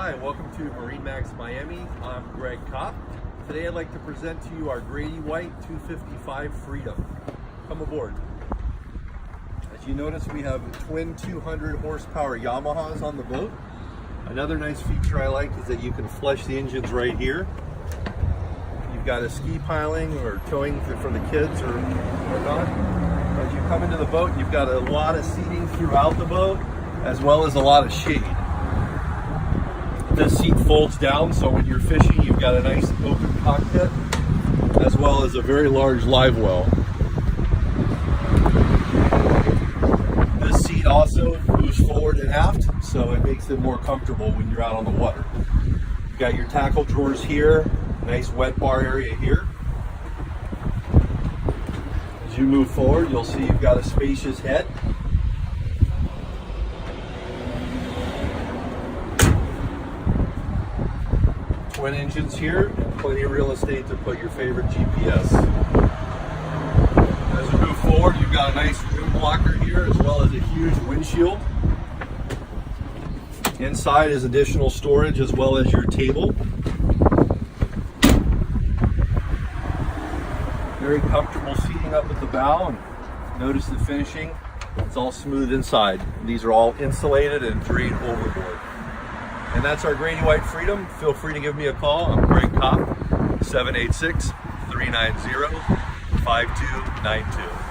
Hi, welcome to MarineMax Miami. I'm Greg Kopp. Today I'd like to present to you our Grady-White 255 Freedom. Come aboard. As you notice, we have twin 200 horsepower Yamahas on the boat. Another nice feature I like is that you can flush the engines right here. You've got a ski piling or towing for the kids or whatnot. As you come into the boat, you've got a lot of seating throughout the boat, as well as a lot of shade. This seat folds down, so when you're fishing, you've got a nice open cockpit, as well as a very large live well. This seat also moves forward and aft, so it makes it more comfortable when you're out on the water. You've got your tackle drawers here, nice wet bar area here. As you move forward, you'll see you've got a spacious head. Twin engines here, and plenty of real estate to put your favorite GPS. As we move forward, you've got a nice wind blocker here, as well as a huge windshield. Inside is additional storage, as well as your table. Very comfortable seating up at the bow, and notice the finishing. It's all smooth inside. These are all insulated and drained overboard. And that's our Grady-White Freedom. Feel free to give me a call. I'm Greg Kopp, 786-390-5292.